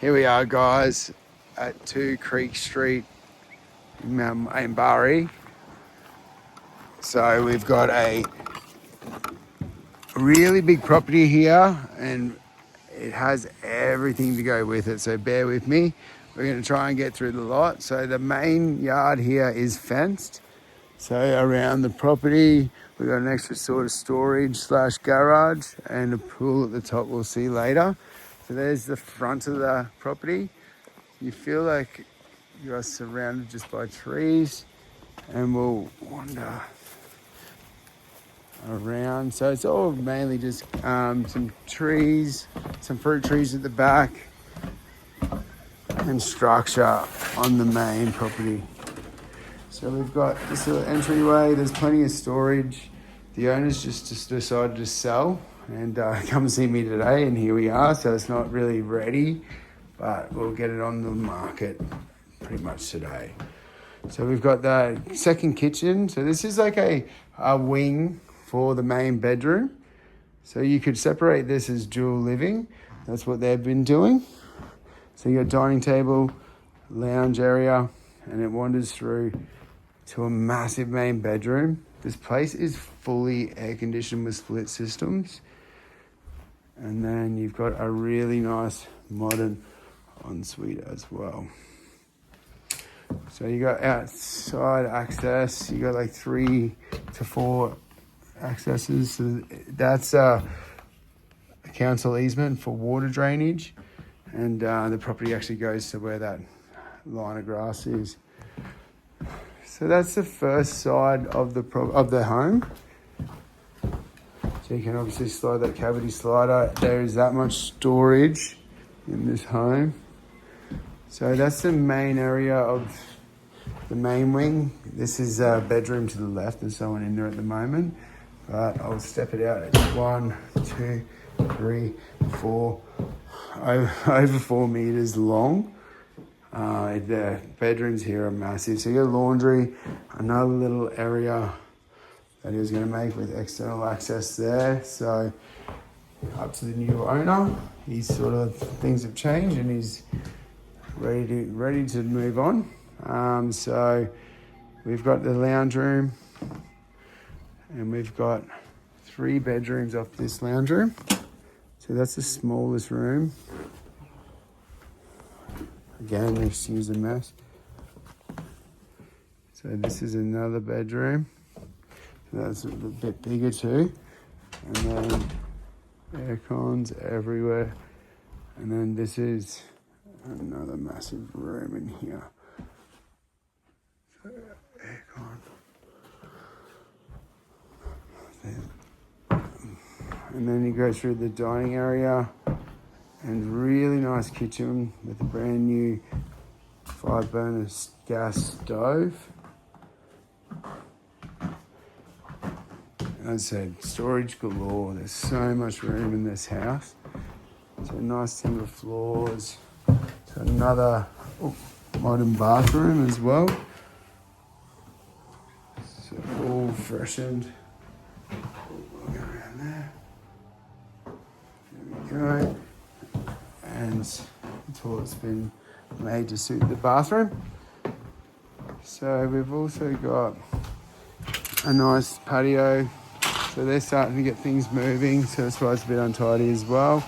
Here we are, guys, at 2 Creek Street in Bari. So we've got a really big property here and it has everything to go with it. So bear with me. We're going to try and get through the lot. So the main yard here is fenced. So around the property, we've got an extra sort of storage / garage and a pool at the top we'll see later. So there's the front of the property. You feel like you are surrounded just by trees, and we'll wander around. So it's all mainly just some trees, some fruit trees at the back, and structure on the main property. So we've got this little entryway. There's plenty of storage. The owners just decided to sell and come see me today, and here we are. So it's not really ready, but we'll get it on the market pretty much today. So we've got the second kitchen. So this is like a wing for the main bedroom. So you could separate this as dual living. That's what they've been doing. So you got dining table, lounge area, and it wanders through to a massive main bedroom. This place is fully air conditioned with split systems. And then you've got a really nice modern ensuite as well. So you got outside access. You got like 3 to 4 accesses. So that's a council easement for water drainage, and the property actually goes to where that line of grass is. So that's the first side of the home. So you can obviously slide that cavity slider. There is that much storage in this home. So that's the main area of the main wing. This is a bedroom to the left. There's someone in there at the moment, but I'll step it out. It's 1, 2, 3, 4, over 4 meters long. The bedrooms here are massive. So you got laundry, another little area that he was going to make with external access there. So up to the new owner. He's sort of, things have changed and he's ready to move on. So we've got the lounge room, and we've got 3 bedrooms off this lounge room. So that's the smallest room. Again, this is a mess. So this is another bedroom. So that's a bit bigger too. And then air cons everywhere. And then this is another massive room in here. So aircon. And then you go through the dining area, and really nice kitchen with a brand new 5-burner gas stove. As I said, storage galore. There's so much room in this house. So nice timber floors. So another modern bathroom as well. So all freshened. We'll go around there. There we go. And the toilet's been made to suit the bathroom. So we've also got a nice patio. So they're starting to get things moving. So that's why it's a bit untidy as well.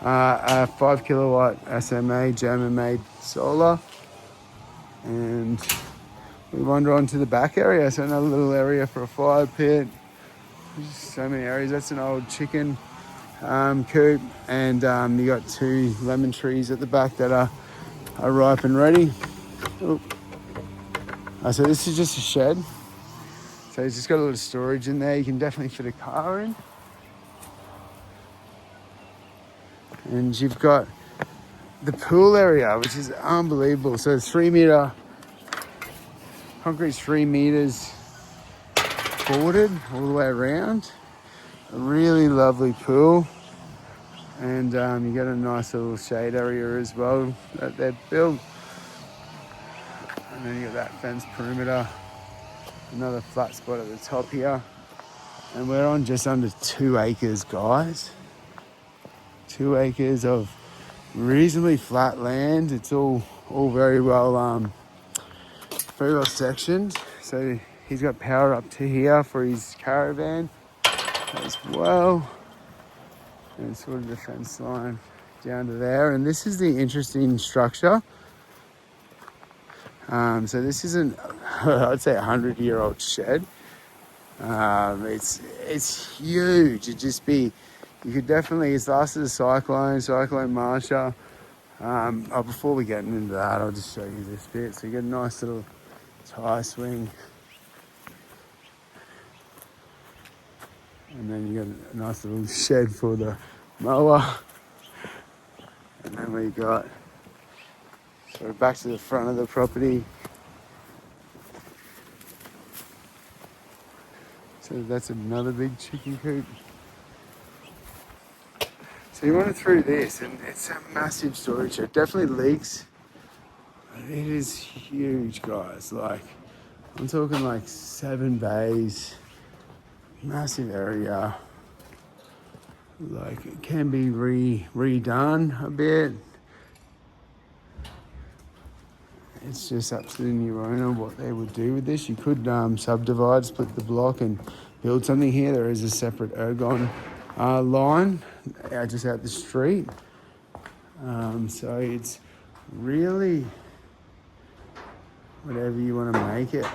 A 5 kilowatt SMA German-made solar. And we wander on to the back area. So another little area for a fire pit. There's so many areas. That's an old chicken coop, and you got 2 lemon trees at the back that are ripe and ready. So this is just a shed. So it's just got a little storage in there. You can definitely fit a car in. And you've got the pool area, which is unbelievable. So 3 meter, concrete's 3 meters forwarded all the way around. A really lovely pool, and you get a nice little shade area as well that they've built. And then you got that fence perimeter, another flat spot at the top here, and we're on just under 2 acres, guys. 2 acres of reasonably flat land. It's all very well sectioned. So he's got power up to here for his caravan as well. And sort of the fence line down to there. And this is the interesting structure. So this isn't, I'd say, 100-year-old shed. It's huge. You could definitely, it's lasted a Cyclone Marsha. Before we get into that, I'll just show you this bit. So you get a nice little tie swing. And then you got a nice little shed for the mower. And then we got sort of back to the front of the property. So that's another big chicken coop. So you wander through this, and it's a massive storage shed. Definitely leaks. It is huge, guys. Like, I'm talking like 7 bays, massive area. Like, it can be redone a bit. It's just up to the new owner what they would do with this. You could subdivide, split the block and build something here. There is a separate ergon line just out the street. So it's really whatever you want to make it.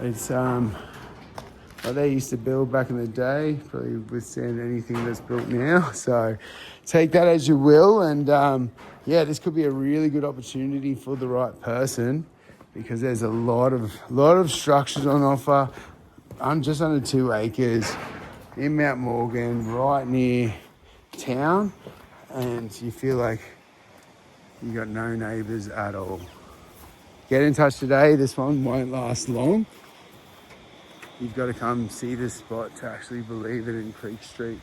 It's what they used to build back in the day, probably withstand anything that's built now. So take that as you will. And yeah, this could be a really good opportunity for the right person, because there's a lot of structures on offer. I'm just under 2 acres in Mount Morgan, right near town, and you feel like you got no neighbours at all. Get in touch today. This one won't last long. You've got to come see this spot to actually believe it in Creek Street.